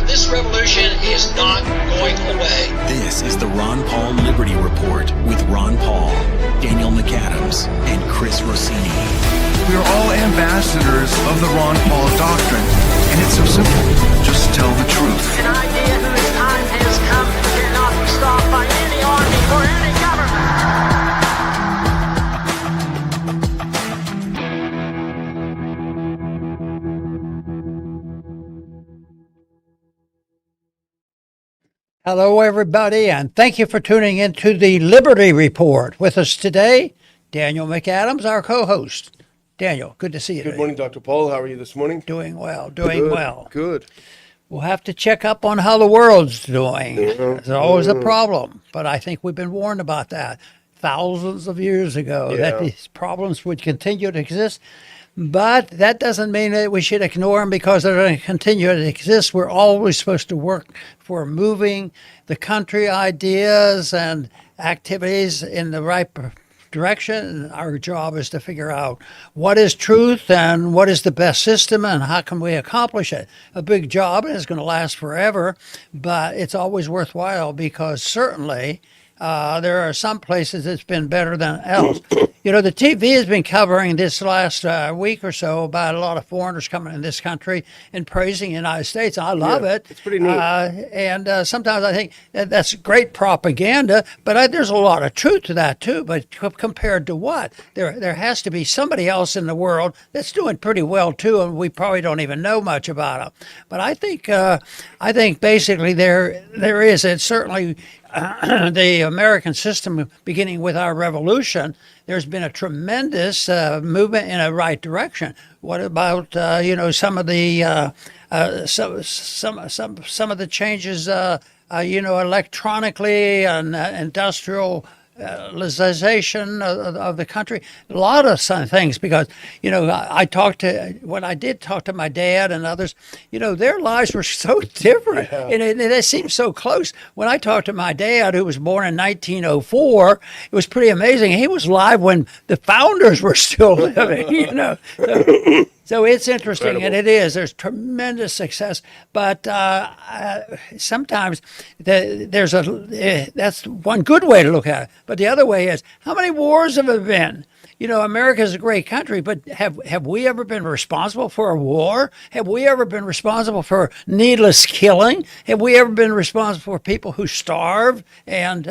This revolution is not going away. This is the Ron Paul Liberty Report with Ron Paul, Daniel McAdams, and Chris Rossini. We are all ambassadors of the Ron Paul doctrine, and it's so simple. Just tell the truth. An idea whose time has come cannot be stopped by any army or any government. Hello, everybody, and thank you for tuning into the Liberty Report. With us today, Daniel McAdams, our co-host. Daniel, good to see you. Good morning, Dr. Paul. How are you this morning? Doing well, Good. We'll have to check up on how the world's doing. There's always a problem, but I think we've been warned about that thousands of years ago, that these problems would continue to exist. But that doesn't mean that we should ignore them because they're going to continue to exist. We're always supposed to work for moving the country ideas and activities in the right direction. Our job is to figure out what is truth and what is the best system and how can we accomplish it. A big job, and it's going to last forever, but it's always worthwhile because certainly there are some places it's been better than else. You know, the TV has been covering this last week or so about a lot of foreigners coming in this country and praising the United States. I love it. It's pretty neat. And sometimes I think that's great propaganda, but there's a lot of truth to that too. But compared to what? There has to be somebody else in the world that's doing pretty well too, and we probably don't even know much about them. But I think basically there is. It's certainly the American system, beginning with our revolution, there's been a tremendous movement in a right direction. What about some of the some of the changes electronically and industrialization of the country? A lot of some things, because when I did talk to my dad and others, their lives were so different, and they seemed so close. When I talked to my dad, who was born in 1904, it was pretty amazing. He was alive when the founders were still living. So it's interesting, Incredible. and it is. There's tremendous success, but sometimes that's one good way to look at it. But the other way is, how many wars have there been? America's a great country, but have we ever been responsible for a war? Have we ever been responsible for needless killing? Have we ever been responsible for people who starve? And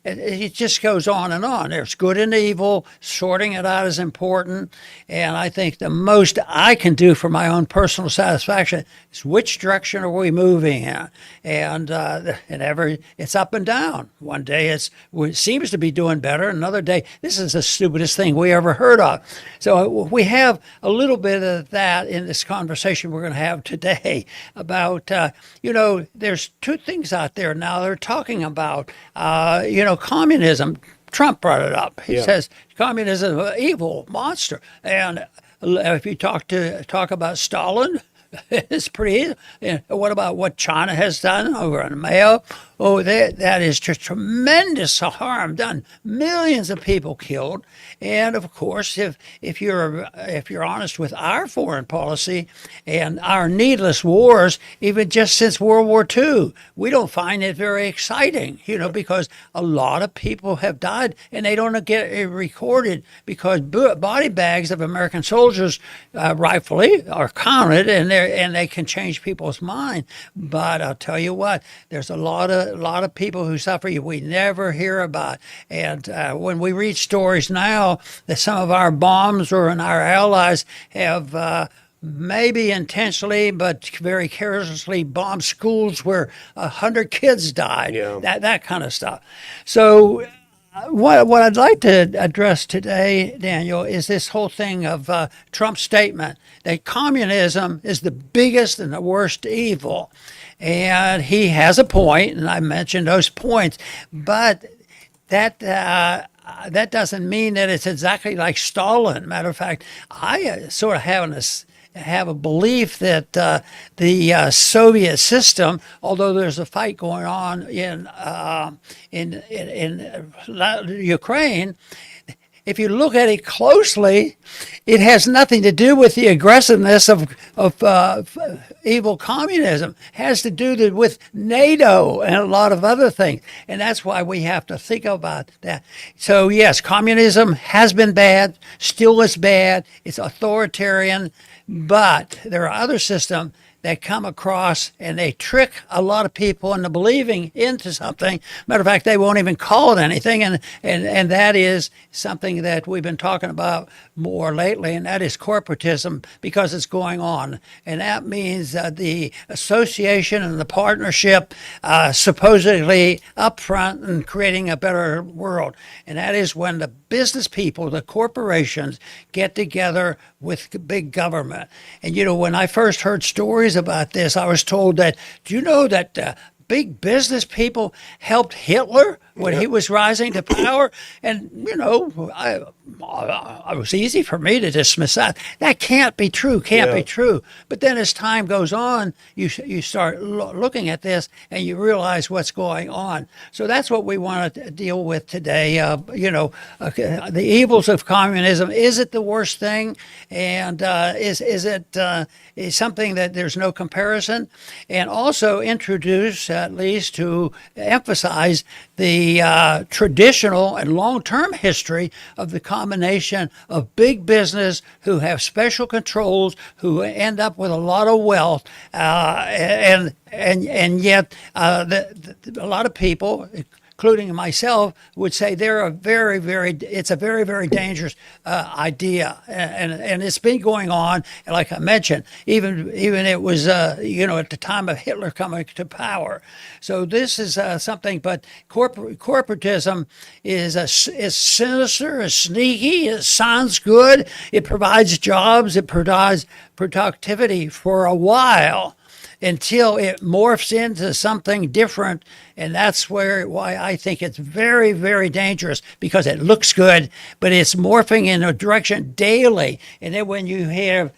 it just goes on and on. There's good and evil. Sorting it out is important. And I think the most I can do for my own personal satisfaction is, which direction are we moving in? And it's up and down. One day it seems to be doing better. Another day, this is the stupidest thing we ever heard of. So we have a little bit of that in this conversation we're going to have today about, there's two things out there now they're talking about, communism. Trump brought it up. He says communism is an evil monster. And if you talk about Stalin, it's pretty easy. What about what China has done over in Mao? Oh, that is just tremendous harm done. Millions of people killed. And of course, if you're honest with our foreign policy and our needless wars, even just since World War II, we don't find it very exciting, because a lot of people have died and they don't get it recorded because body bags of American soldiers rightfully are counted, and they can change people's mind. But I'll tell you what, there's a lot of people who suffer we never hear about. And when we read stories now that some of our bombs and our allies have maybe intentionally but very carelessly bombed schools where 100 kids died, that kind of stuff. So what I'd like to address today, Daniel, is this whole thing of Trump's statement that communism is the biggest and the worst evil. And he has a point, and I mentioned those points, but that doesn't mean that it's exactly like Stalin. Matter of fact, I sort of have a belief that the Soviet system, although there's a fight going on in Ukraine, if you look at it closely, it has nothing to do with the aggressiveness of evil communism. It has to do with NATO and a lot of other things. And that's why we have to think about that. So, yes, communism has been bad, still is bad. It's authoritarian. But there are other systems that come across and they trick a lot of people into believing into something. Matter of fact, they won't even call it anything. And that is something that we've been talking about more lately, and that is corporatism, because it's going on. And that means the association and the partnership supposedly up front and creating a better world. And that is when the business people, the corporations, get together with big government. And, when I first heard stories about this, I was told that, do you know that big business people helped Hitler when he was rising to power? And, it was easy for me to dismiss that. That can't be true, be true. But then as time goes on, you start looking at this and you realize what's going on. So that's what we want to deal with today. The evils of communism. Is it the worst thing? And is it something that there's no comparison? And also introduce, at least to emphasize, the traditional and long-term history of the combination of big business who have special controls, who end up with a lot of wealth, and yet a lot of people, including myself, would say it's a very, very dangerous idea, and it's been going on. And like I mentioned, even it was at the time of Hitler coming to power. So this is something. But corporatism is sinister, is sneaky. It sounds good. It provides jobs. It provides productivity for a while, until it morphs into something different. And that's why I think it's very, very dangerous, because it looks good, but it's morphing in a direction daily. And then when you have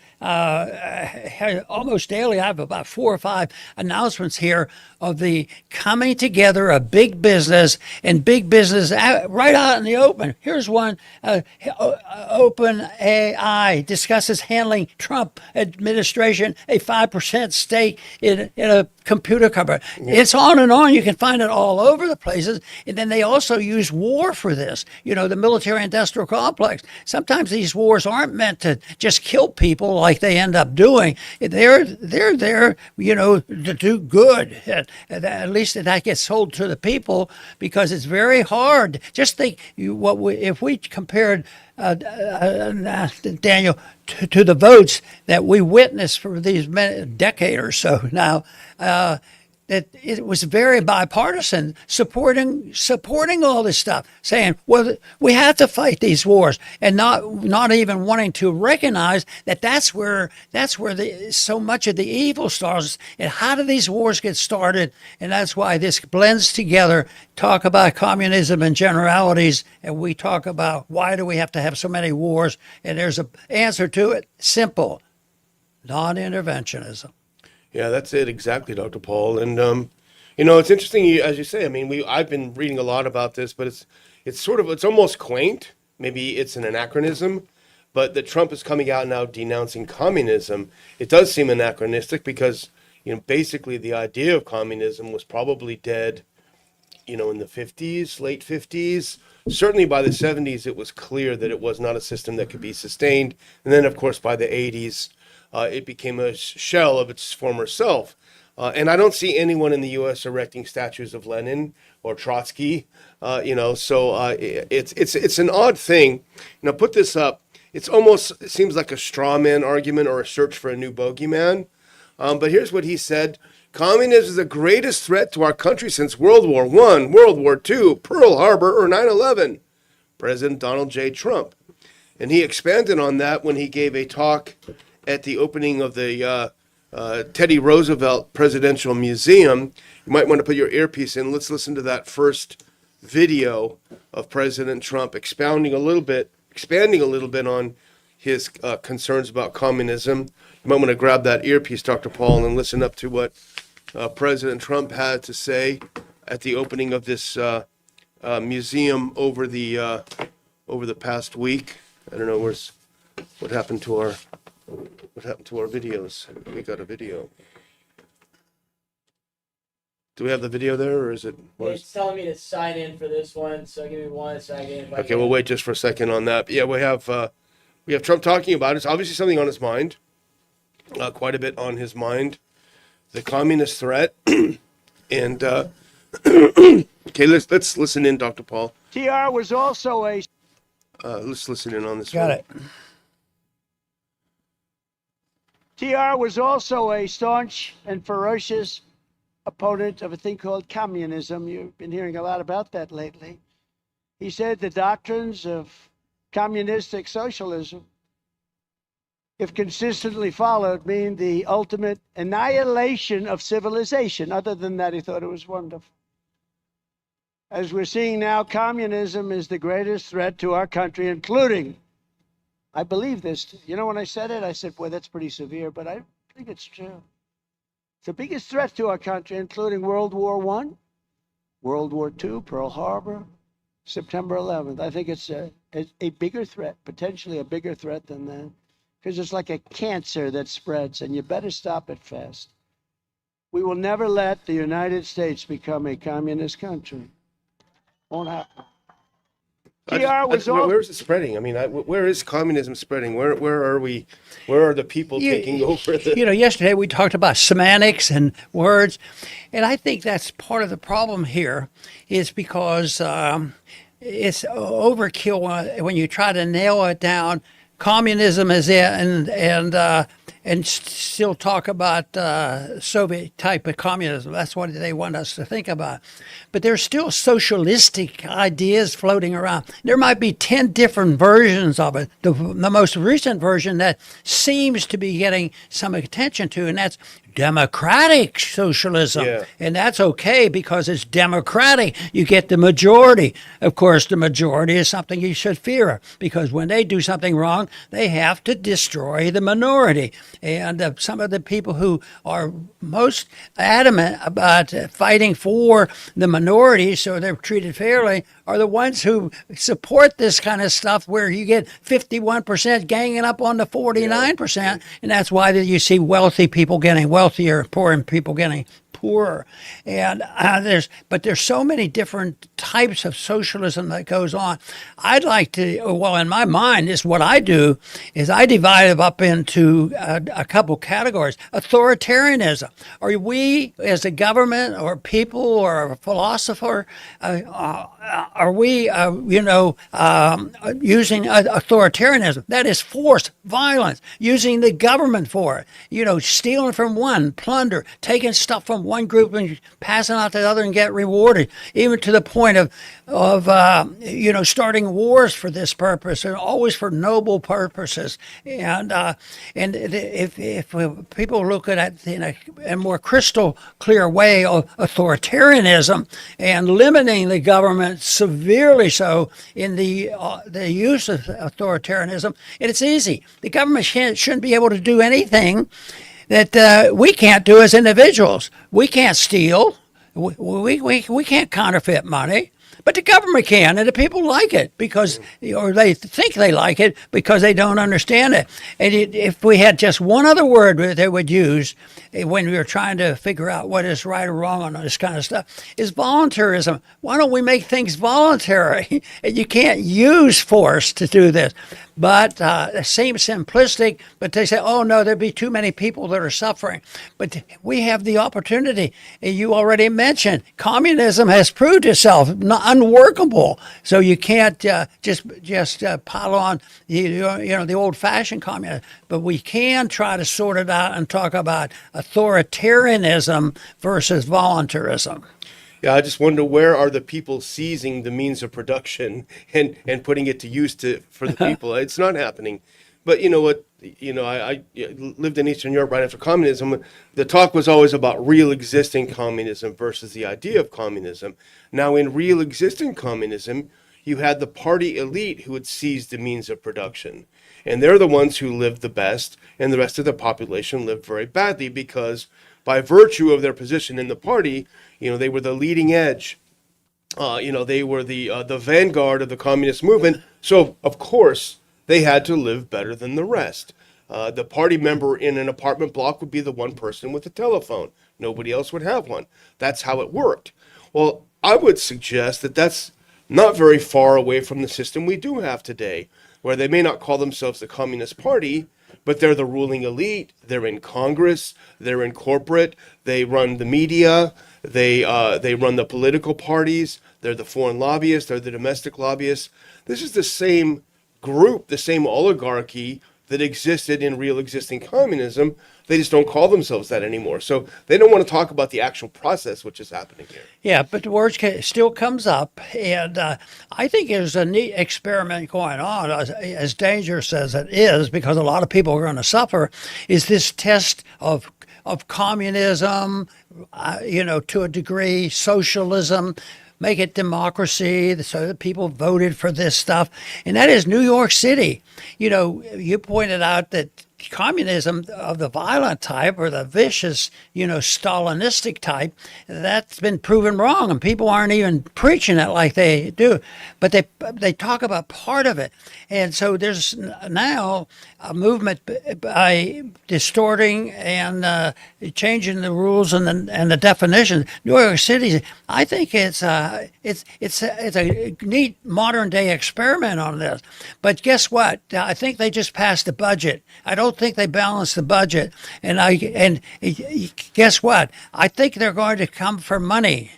almost daily, I have about 4 or 5 announcements here of the coming together of big business and big business right out in the open. Here's one. OpenAI discusses handling Trump administration a 5% stake in a computer company. It's on and on. You can find it all over the places. And then they also use war for this. The military-industrial complex. Sometimes these wars aren't meant to just kill people like they end up doing. They're there, to do good. At least that gets sold to the people, because it's very hard. Just think if we compared Daniel, to the votes that we witnessed for these decade or so now, that it was very bipartisan, supporting all this stuff, saying, well, we have to fight these wars, and not even wanting to recognize that that's where so much of the evil starts. And how do these wars get started? And that's why this blends together. Talk about communism and generalities, and we talk about why do we have to have so many wars? And there's an answer to it: simple, non-interventionism. Yeah, that's it exactly, Dr. Paul. And it's interesting, as you say. I mean, I've been reading a lot about this, but it's almost quaint. Maybe it's an anachronism, but that Trump is coming out now denouncing communism. It does seem anachronistic, because basically the idea of communism was probably dead, in the 50s, late 50s. Certainly by the 70s, it was clear that it was not a system that could be sustained. And then, of course, by the 80s. It became a shell of its former self. And I don't see anyone in the U.S. erecting statues of Lenin or Trotsky, so it's an odd thing. Put this up. It seems like a straw man argument or a search for a new bogeyman. But here's what he said. Communism is the greatest threat to our country since World War I, World War II, Pearl Harbor, or 9/11. President Donald J. Trump. And he expanded on that when he gave a talk at the opening of the Teddy Roosevelt Presidential Museum. You might want to put your earpiece in. Let's listen to that first video of President Trump expanding a little bit on his concerns about communism. You might want to grab that earpiece, Dr. Paul, and listen up to what President Trump had to say at the opening of this museum over the over the past week. I don't know what happened to our videos. We got a video. Do we have the video there, or is it? It's telling me to sign in for this one, so give me 1 second. Okay, we'll wait just for a second on that. Yeah, we have Trump talking about it. It's obviously something on his mind, quite a bit on his mind, the communist threat, and okay, let's listen in, Dr. Paul. TR was also a. Let's listen in on this. Got it. TR was also a staunch and ferocious opponent of a thing called communism. You've been hearing a lot about that lately. He said the doctrines of communistic socialism, if consistently followed, mean the ultimate annihilation of civilization. Other than that, he thought it was wonderful. As we're seeing now, communism is the greatest threat to our country, including, I believe this. You know, when I said it, I said, boy, that's pretty severe, but I think it's true. It's the biggest threat to our country, including World War I, World War II, Pearl Harbor, September 11th. I think it's a bigger threat, potentially a bigger threat than that, because it's like a cancer that spreads, and you better stop it fast. We will never let the United States become a communist country. Won't happen. Where is it spreading? I mean, where is communism spreading? Where are we? Where are the people taking over? Yesterday we talked about semantics and words, and I think that's part of the problem here, is because it's overkill when you try to nail it down. Communism is it, and still talk about Soviet type of communism. That's what they want us to think about. But there's still socialistic ideas floating around. There might be 10 different versions of it. The most recent version that seems to be getting some attention to, and that's democratic socialism. Yeah. And that's okay because it's democratic. You get the majority. Of course, the majority is something you should fear, because when they do something wrong, they have to destroy the minority. And some of the people who are most adamant about fighting for the minority so they're treated fairly are the ones who support this kind of stuff, where you get 51% ganging up on the 49%. And that's why you see wealthy people getting wealthier, poor people getting poorer. And there's so many different types of socialism that goes on. I'd like to, well, in my mind, is what I do is I divide it up into a couple categories. Authoritarianism. Are we, as a government or people or a philosopher, are we, using authoritarianism? That is force, violence, using the government for it. Stealing from one, plunder, taking stuff from one group and passing out to the other and get rewarded, even to the point of starting wars for this purpose, and always for noble purposes. And if people look at it in a more crystal clear way of authoritarianism and limiting the government severely so in the use of authoritarianism, and it's easy. The government shouldn't be able to do anything that we can't do as individuals. We can't steal. We can't counterfeit money. But the government can, and the people like it or they think they like it because they don't understand it. And if we had just one other word that they would use when we were trying to figure out what is right or wrong on this kind of stuff, is voluntarism. Why don't we make things voluntary? And you can't use force to do this. But it seems simplistic, but they say, oh, no, there'd be too many people that are suffering. But we have the opportunity. And you already mentioned communism has proved itself unworkable. So you can't just pile on the old-fashioned communism. But we can try to sort it out and talk about authoritarianism versus voluntarism. Yeah, I just wonder, where are the people seizing the means of production and putting it to use for the people? It's not happening. But you know what? I lived in Eastern Europe right after communism. The talk was always about real existing communism versus the idea of communism. Now, in real existing communism, you had the party elite who had seized the means of production. And they're the ones who lived the best, and the rest of the population lived very badly because by virtue of their position in the party, they were the leading edge. They were the vanguard of the communist movement. So, of course, they had to live better than the rest. The party member in an apartment block would be the one person with a telephone. Nobody else would have one. That's how it worked. Well, I would suggest that that's not very far away from the system we do have today, where they may not call themselves the Communist Party, but they're the ruling elite. They're in Congress. They're in corporate. They run the media. They run the political parties. They're the foreign lobbyists. They're the domestic lobbyists. This is the same group, the same oligarchy that existed in real existing communism. They just don't call themselves that anymore. So they don't want to talk about the actual process which is happening here. Yeah, but the word still comes up, and I think there's a neat experiment going on, as dangerous as it is, because a lot of people are going to suffer, is this test of communism, to a degree, socialism, make it democracy, so that people voted for this stuff. And that is New York City. You pointed out that communism of the violent type or the vicious, Stalinistic type, that's been proven wrong, and people aren't even preaching it like they do. But they talk about part of it. And so there's now a movement by distorting and changing the rules and the definition. New York City, I think it's a neat modern day experiment on this. But guess what? I think they just passed the budget. I don't think they balanced the budget. And guess what? I think they're going to come for money,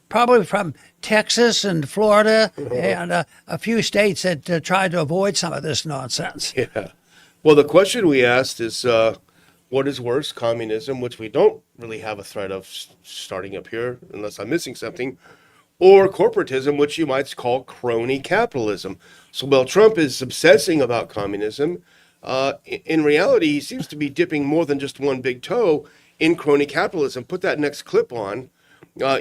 probably from Texas and Florida and a few states that tried to avoid some of this nonsense. Yeah. Well, the question we asked is, what is worse, communism, which we don't really have a threat of starting up here, unless I'm missing something, or corporatism, which you might call crony capitalism. So while Trump is obsessing about communism, in reality, he seems to be dipping more than just one big toe in crony capitalism. Put that next clip on.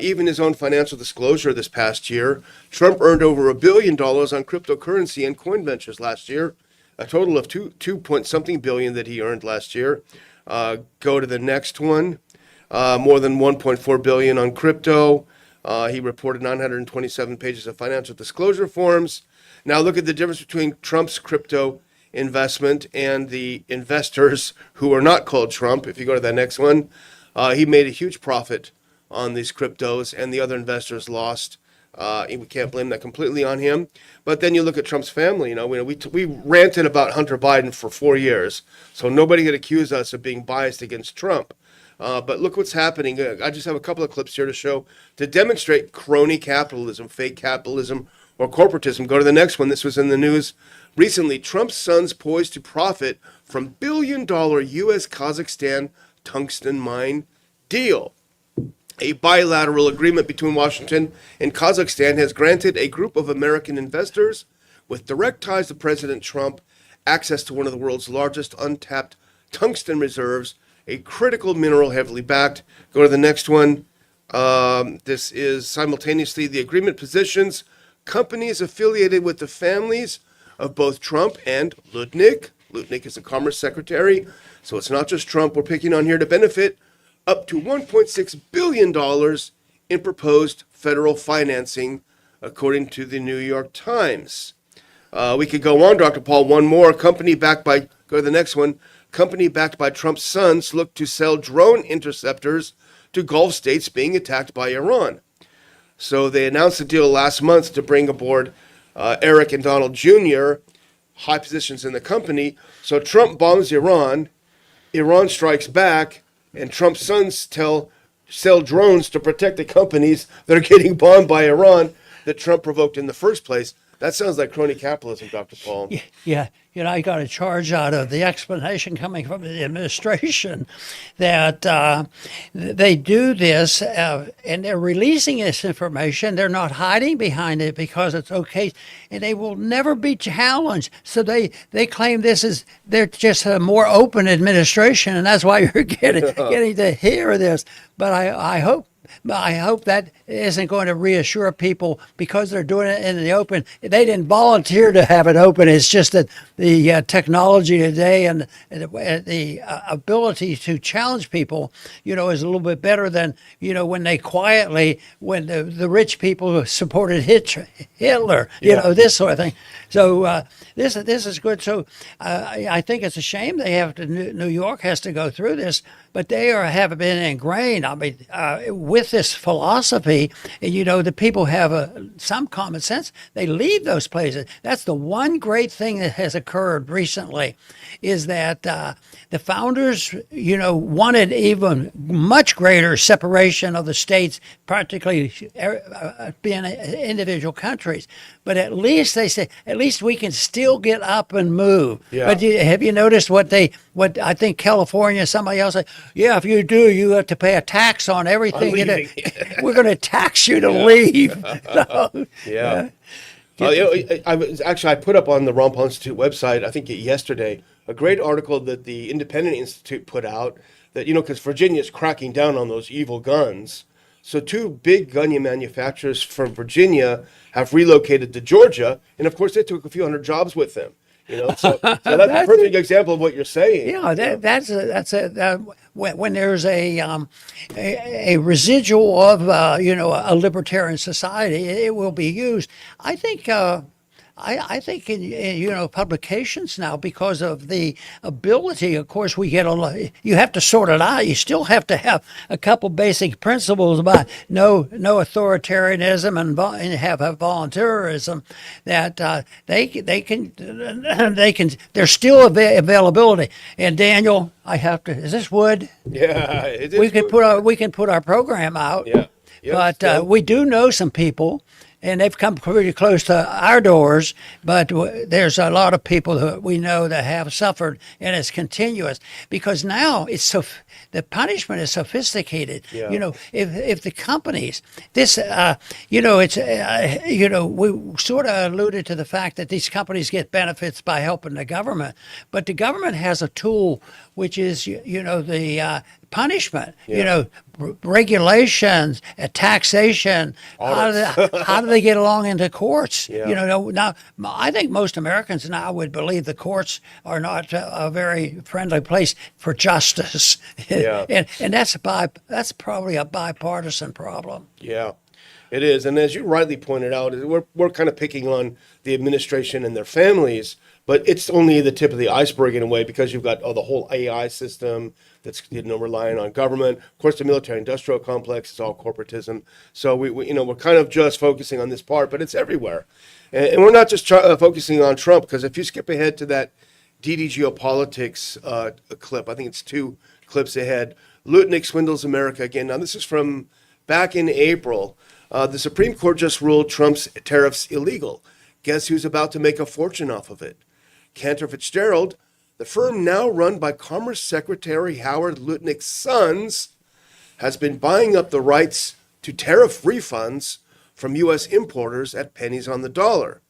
Even his own financial disclosure this past year, Trump earned over $1 billion on cryptocurrency and coin ventures last year, a total of two point something billion that he earned last year. Go to the next one. More than 1.4 billion on crypto. He reported 927 pages of financial disclosure forms. Now look at the difference between Trump's crypto investment and the investors who are not called Trump. If you go to that next one, he made a huge profit on these cryptos, and the other investors lost. We can't blame that completely on him. But then you look at Trump's family. We ranted about Hunter Biden for 4 years, so nobody could accuse us of being biased against Trump. But look what's happening. I just have a couple of clips here to demonstrate crony capitalism, fake capitalism, or corporatism. Go to the next one. This was in the news recently. Trump's sons poised to profit from billion-dollar U.S. Kazakhstan tungsten mine deal. A bilateral agreement between Washington and Kazakhstan has granted a group of American investors with direct ties to President Trump access to one of the world's largest untapped tungsten reserves, a critical mineral heavily backed. Go to the next one. This is simultaneously the agreement positions companies affiliated with the families of both Trump and Lutnick. Lutnick is a commerce secretary, so it's not just Trump we're picking on here to benefit up to $1.6 billion in proposed federal financing, according to the New York Times. We could go on, Dr. Paul. One more. Go to the next one. Company backed by Trump's sons look to sell drone interceptors to Gulf states being attacked by Iran. So they announced a deal last month to bring aboard Eric and Donald Jr., high positions in the company. So Trump bombs Iran, Iran strikes back, and Trump's sons sell drones to protect the companies that are getting bombed by Iran that Trump provoked in the first place. That sounds like crony capitalism, Dr. Paul. Yeah. I got a charge out of the explanation coming from the administration that they do this and they're releasing this information. They're not hiding behind it because it's okay, and they will never be challenged. So they claim they're just a more open administration, and that's why you're getting to hear this. But I hope I hope that isn't going to reassure people because they're doing it in the open. They didn't volunteer to have it open. It's just that the technology today and the ability to challenge people, is a little bit better than, when they quietly, when the rich people supported Hitler, this sort of thing. So this is good. So I think it's a shame they have to, New York has to go through this, but they have been ingrained. I mean, with this philosophy, the people have some common sense. They leave those places. That's the one great thing that has occurred recently, is that the founders, wanted even much greater separation of the states, practically being individual countries. But at least they say, at least we can still get up and move. Yeah. But have you noticed what I think California, somebody else said, yeah, if you do, you have to pay a tax on everything. We're going to tax you to leave. So, yeah. I put up on the Ron Paul Institute website, I think yesterday, a great article that the Independent Institute put out that, because Virginia's cracking down on those evil guns. So 2 big gun manufacturers from Virginia have relocated to Georgia. And of course, they took a few hundred jobs with them. So that's a perfect example of what you're saying. Yeah, that's when there's a residual of a libertarian society, it will be used. I think in publications now, because of the ability, of course, we get a lot. You have to sort it out. You still have to have a couple basic principles about no authoritarianism and have a voluntarism. That they can. There's still availability. And Daniel, I have to. Is this wood? Yeah, it is. We can put our program out. Yeah. But we do know some people, and they've come pretty close to our doors, but there's a lot of people that we know that have suffered, and it's continuous because now the punishment is sophisticated. Yeah. If the companies, this, we sort of alluded to the fact that these companies get benefits by helping the government, but the government has a tool which is, the punishment, regulations, taxation. How do they get along in the courts? Yeah. Now I think most Americans now would believe the courts are not a very friendly place for justice. Yeah. and that's probably a bipartisan problem. Yeah, it is. And as you rightly pointed out, we're kind of picking on the administration and their families, but it's only the tip of the iceberg in a way, because you've got the whole AI system that's relying on government. Of course, the military-industrial complex is all corporatism. So we're kind of just focusing on this part, but it's everywhere. And we're not just focusing on Trump, because if you skip ahead to that DD Geopolitics clip, I think it's 2 clips ahead, Lutnick swindles America again. Now, this is from back in April. The Supreme Court just ruled Trump's tariffs illegal. Guess who's about to make a fortune off of it? Cantor Fitzgerald, the firm now run by Commerce Secretary Howard Lutnick's sons, has been buying up the rights to tariff refunds from U.S. importers at pennies on the dollar.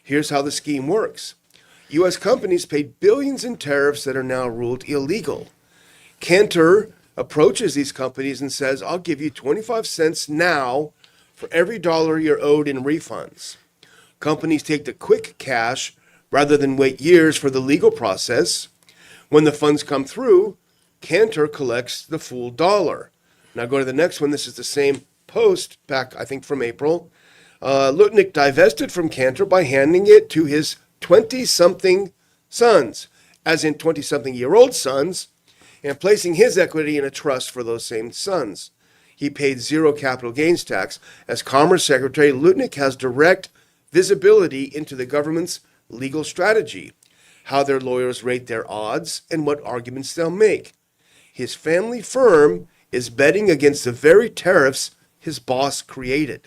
Here's how the scheme works. U.S. companies paid billions in tariffs that are now ruled illegal. Cantor approaches these companies and says, I'll give you 25 cents now for every dollar you're owed in refunds. Companies take the quick cash rather than wait years for the legal process. When the funds come through, Cantor collects the full dollar. Now go to the next one. This is the same post back, I think, from April. Lutnick divested from Cantor by handing it to his 20-something sons, as in 20-something-year-old sons, and placing his equity in a trust for those same sons. He paid 0 capital gains tax. As Commerce Secretary, Lutnick has direct visibility into the government's legal strategy, how their lawyers rate their odds, and what arguments they'll make. His family firm is betting against the very tariffs his boss created.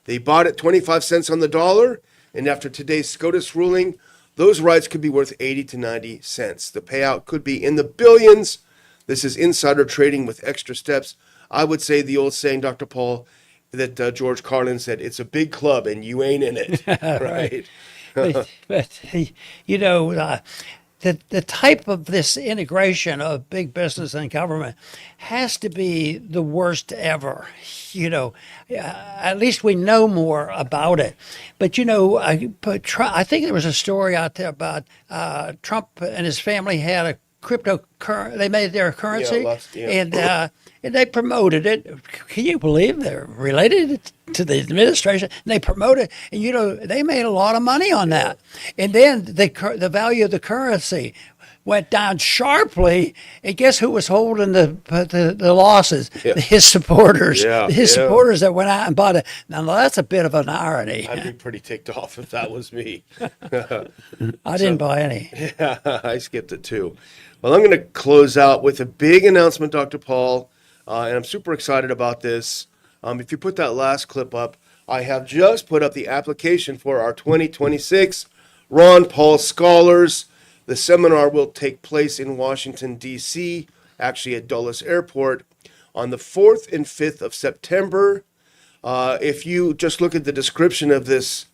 They bought at 25 cents on the dollar, and after today's SCOTUS ruling, those rights could be worth 80 to 90 cents. The payout could be in the billions. This is insider trading with extra steps. I would say the old saying, Dr. Paul, that George Carlin said, it's a big club and you ain't in it. Right? but the type of this integration of big business and government has to be the worst ever. At least we know more about it. But I think there was a story out there about Trump and his family had a cryptocurrency. They made their currency, and they promoted it. Can you believe they're related to the administration? And they promoted, and they made a lot of money on that. And then the value of the currency went down sharply, and guess who was holding the losses? Yeah. His supporters. Yeah, His supporters that went out and bought it. Now that's a bit of an irony. I'd be pretty ticked off if that was me. I didn't buy any. Yeah, I skipped it too. Well, I'm going to close out with a big announcement, Dr. Paul, and I'm super excited about this. If you put that last clip up, I have just put up the application for our 2026 Ron Paul Scholars. The seminar will take place in Washington, D.C., actually at Dulles Airport, on the 4th and 5th of September. If you just look at the description of this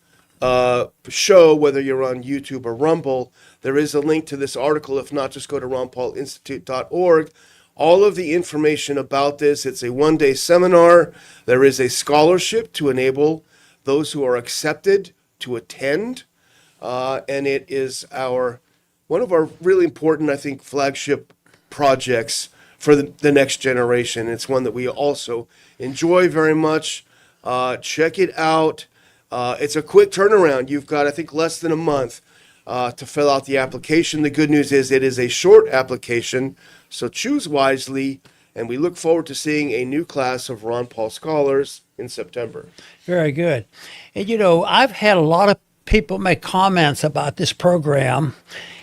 show, whether you're on YouTube or Rumble, there is a link to this article. If not, just go to ronpaulinstitute.org. All of the information about this. It's a one-day seminar. There is a scholarship to enable those who are accepted to attend. And it is one of our really important, I think, flagship projects for the next generation. It's one that we also enjoy very much. Check it out. It's a quick turnaround. You've got, I think, less than a month to fill out the application. The good news is it is a short application, so choose wisely. And we look forward to seeing a new class of Ron Paul Scholars in September. Very good. And I've had a lot of people make comments about this program,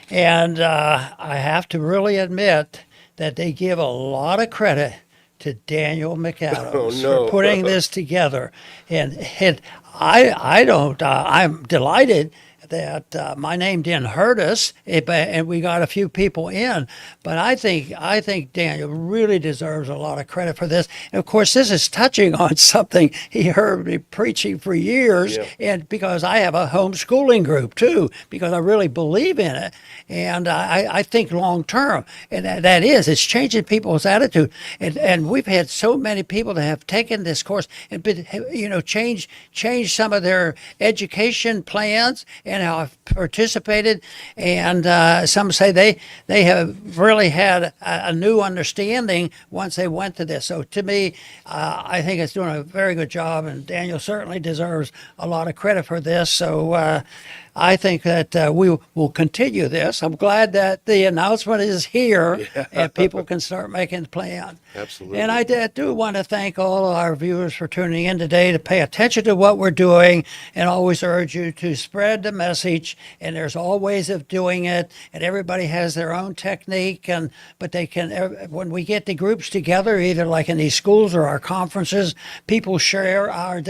and I have to really admit that they give a lot of credit to Daniel McAdams for putting this together. And I'm delighted that my name didn't hurt us, and we got a few people in. But I think Daniel really deserves a lot of credit for this. And of course, this is touching on something he heard me preaching for years, and because I have a homeschooling group too, because I really believe in it, and I think long term, and that is, it's changing people's attitude. And we've had so many people that have taken this course and been, change some of their education plans, and have participated, and some say they have really had a new understanding once they went to this. So to me, I think it's doing a very good job, and Daniel certainly deserves a lot of credit for this. So I think that we will continue this. I'm glad that the announcement is here, and people can start making plans. Absolutely. And I do want to thank all of our viewers for tuning in today, to pay attention to what we're doing, and always urge you to spread the message. And there's all ways of doing it, and everybody has their own technique. But they can, when we get the groups together, either like in these schools or our conferences, people share our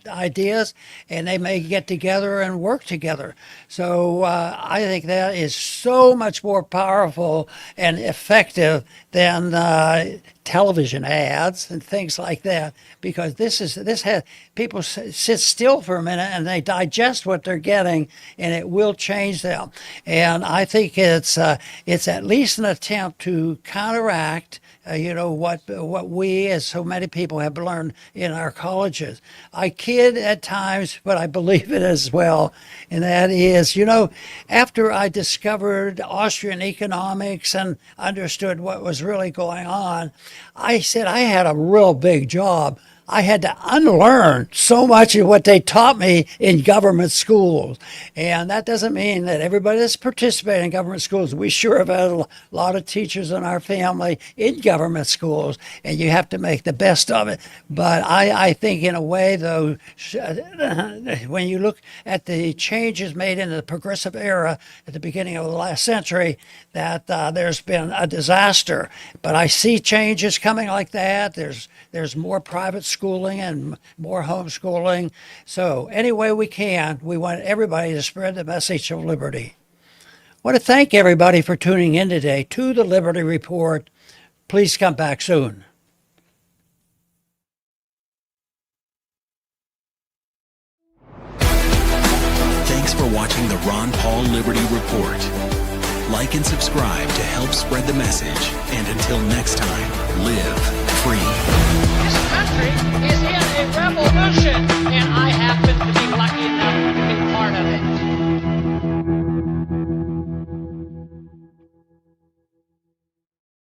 ideas, and they may get together and work together. So I think that is so much more powerful and effective than television ads and things like that, because this has people sit still for a minute and they digest what they're getting, and it will change them. And I think it's at least an attempt to counteract what we, as so many people, have learned in our colleges. I kid at times, but I believe it as well. And that is, after I discovered Austrian economics and understood what was really going on, I said I had a real big job. I had to unlearn so much of what they taught me in government schools. And that doesn't mean that everybody that's participating in government schools, we sure have had a lot of teachers in our family in government schools, and you have to make the best of it. But I think in a way, though, when you look at the changes made in the progressive era at the beginning of the last century, that there's been a disaster. But I see changes coming like that. There's more private schooling and more homeschooling. So any way we can, we want everybody to spread the message of liberty. I want to thank everybody for tuning in today to the Liberty Report. Please come back soon. Thanks for watching the Ron Paul Liberty Report. Like and subscribe to help spread the message. And until next time, live free. This country